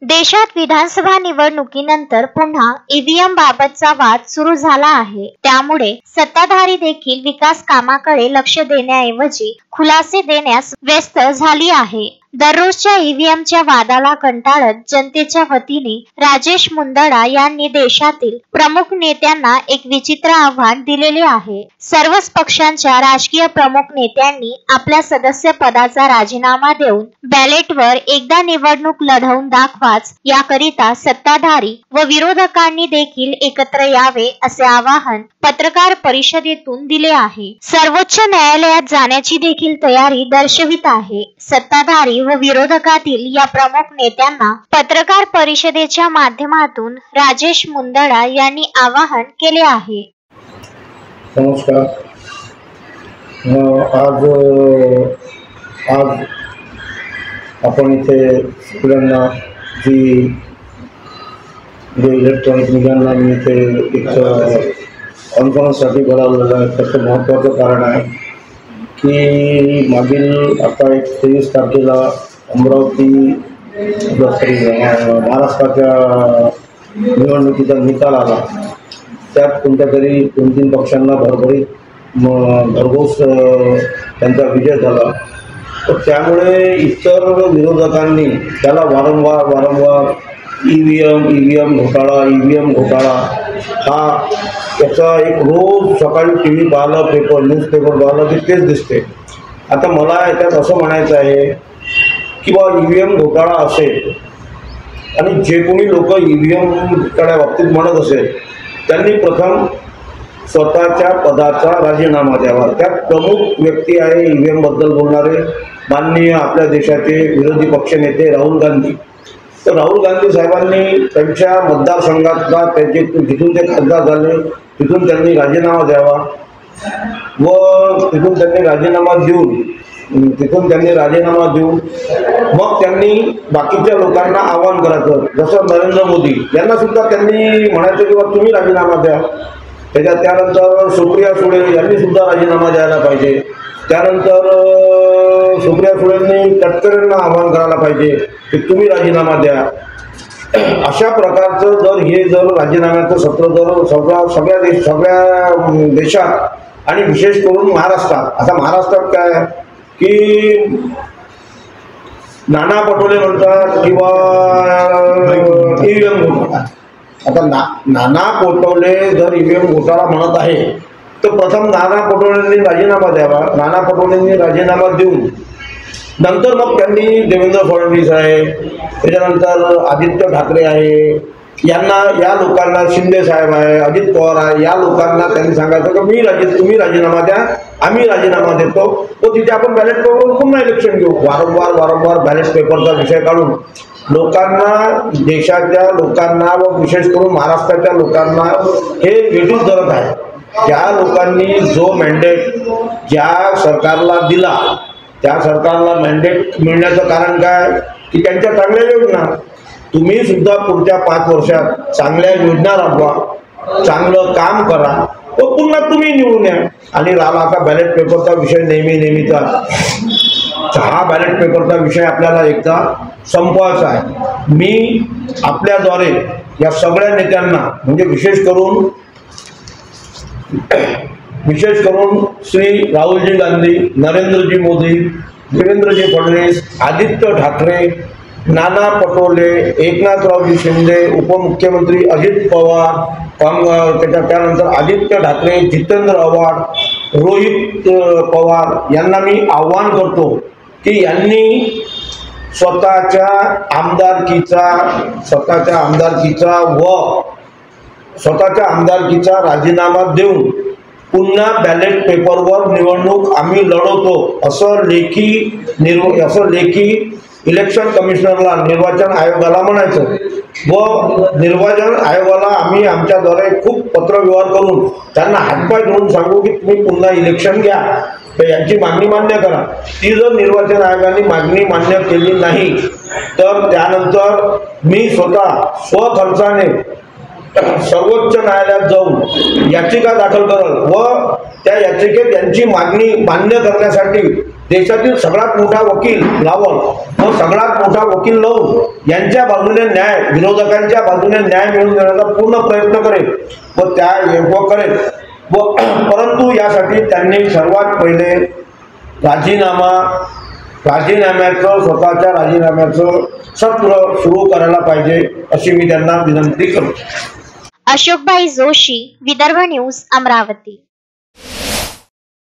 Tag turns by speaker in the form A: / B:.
A: देशात विधानसभा निवडणुकीनंतर पुन्हा ईव्हीएम बाबतचा वाद सुरू झाला आहे। त्यामुळे सत्ताधारी देखील विकास कामाकडे लक्ष देण्याऐवजी खुलासे देण्यास व्यस्त झाली आहे। दररोजच्या ईव्हीएमच्या वादाला कंटाळत जनतेच्या वतीने राजेश मुंदडा यांनी देशातील प्रमुख नेत्यांना एक विचित्र आव्हान दिलेले आहे। सर्वच पक्षांच्या राजकीय प्रमुख नेत्यांनी आपल्या सदस्य पदाचा राजीनामा देऊन बॅलेटवर एकदा निवडणूक लढवून दाखवाच याकरिता सत्ताधारी व विरोधकांनी देखील एकत्र यावे असे आवाहन पत्रकार परिषदेतून दिले आहे। सर्वोच्च न्यायालयात जाण्याची देखील तयारी दर्शवित आहे। सत्ताधारी व विरोधकातील या प्रमुख नेत्यांना पत्रकार परिषदेच्या माध्यमातून राजेश मुंदडा यांनी आवाहन केले आहे।
B: नमस्कार। आज आपण इथे मुलांना जी इलेक्ट्रॉनिक मीडियाला मी इथे एक कॉन्फरन्ससाठी बोलावलेलं आहे। त्याचं महत्त्वाचं कारण आहे की मागील आता 23 तारखेला अमरावती महाराष्ट्राच्या निवडणुकीचा निकाल आला। त्यात कोणत्या तरी 2-3 पक्षांना भरघोस त्यांचा विजय झाला। तर त्यामुळे इतर विरोधकांनी त्याला वारंवार ईव्हीएम घोटाळा हा त्याचा एक रोज सकाळी टीव्ही पाहिलं, न्यूजपेपर पाहिलं की तेच दिसते। आता मला याच्यात असं म्हणायचं आहे की बाबा ईव्हीएम घोटाळा असेल आणि जे कोणी लोक ईव्हीएम घोटाळ्या बाबतीत म्हणत असेल त्यांनी प्रथम स्वतःच्या पदाचा राजीनामा द्यावा। त्यात प्रमुख व्यक्ती आहे ईव्हीएम बद्दल बोलणारे माननीय आपल्या देशाचे विरोधी पक्षनेते राहुल गांधी। तर राहुल गांधी साहेबांनी त्यांच्या मतदारसंघातला जिथून ते खासदार झाले तिथून त्यांनी राजीनामा द्यावा व तिथून त्यांनी राजीनामा देऊन मग त्यांनी बाकीच्या लोकांना आवाहन करायचं। जसं नरेंद्र मोदी यांना सुद्धा त्यांनी म्हणायचं की बाबा तुम्ही राजीनामा द्या। त्यानंतर सुप्रिया सुळे यांनी सुद्धा राजीनामा द्यायला पाहिजे। त्यानंतर सुप्रिया सुळेंनी तटकरेंना आवाहन करायला पाहिजे की तुम्ही राजीनामा द्या। अशा प्रकारचं जर राजीनाम्याचं सत्र जर सगळ्या देशात आणि विशेष करून महाराष्ट्रात, आता महाराष्ट्रात काय की नाना पटोले म्हणतात किंवा ईव्हीएम घोटाळा। आता नाना पटोले जर ईव्हीएम घोटाळा म्हणत आहे तर प्रथम नाना पटोलेंनी राजीनामा द्यावा। नाना पटोलेंनी राजीनामा देऊन नंतर मग त्यांनी देवेंद्र फडणवीस आहे, त्याच्यानंतर आदित्य ठाकरे आहे, या लोकांना शिंदे साहेब आहे, अजित पवार आहे, या लोकांना त्यांनी सांगायचं की तुम्ही राजीनामा द्या, आम्ही राजीनामा देतो, तो तिथे आपण बॅलेट पेपरवर पुन्हा इलेक्शन घेऊ। वारंवार बॅलेट पेपरचा विषय काढून लोकांना, देशाच्या लोकांना व विशेष करून महाराष्ट्राच्या लोकांना हे वेठीस धरत आहे। ज्या लोकांनी जो मॅन्डेट ज्या सरकारला दिला त्या सरकारला मॅन्डेट मिळण्याचं कारण काय की त्यांच्या चांगल्या योजना। तुम्ही सुद्धा पुढच्या 5 वर्षात चांगल्या योजना राबवा, चांगलं काम करा व पुन्हा तुम्ही निवडून या। आणि राहिला आता बॅलेट पेपरचा विषय नेहमीचा, हा बॅलेट पेपरचा विषय आपल्याला एकदा संपवायचा आहे। मी आपल्याद्वारे या सगळ्या नेत्यांना म्हणजे विशेष करून श्री राहुलजी गांधी, नरेंद्रजी मोदी, देवेंद्रजी फडणवीस, आदित्य ठाकरे, नाना पटोले, एकनाथरावजी शिंदे, उपमुख्यमंत्री अजित पवार, त्यानंतर आदित्य ठाकरे, जितेंद्र आव्हाड, रोहित पवार यांना मी आव्हान करतो की यांनी स्वतःच्या आमदारकीचा राजीनामा देऊन पुन्हा बॅलेट पेपरवर निवडणूक आम्ही लढवतो असं लेखी इलेक्शन कमिशनरला, निर्वाचन आयोगाला म्हणायचं व निर्वाचन आयोगाला आम्ही आमच्याद्वारे खूप पत्रव्यवहार करून त्यांना हातपाय धरून सांगू की तुम्ही पुन्हा इलेक्शन घ्या, तर यांची मागणी मान्य करा। ती जर निर्वाचन आयोगाने मागणी मान्य केली नाही तर त्यानंतर मी स्वखर्चाने सर्वोच्च न्यायालयात जाऊन याचिका दाखल करेल व त्या याचिकेत यांची मागणी मान्य करण्यासाठी देशातील सगळ्यात मोठा वकील लावून व सगळ्यात मोठा वकील लावून यांच्या बाजूने न्याय, विरोधकांच्या बाजूने न्याय मिळवून देण्याचा पूर्ण प्रयत्न करेल व त्या करेल व परंतु यासाठी त्यांनी सर्वात पहिले राजीनाम्याचं स्वतःच्या राजीनाम्याचं सत्र सुरू करायला पाहिजे अशी मी त्यांना विनंती करतो.
A: अशोकभाई जोशी, विदर्भ न्यूज, अमरावती.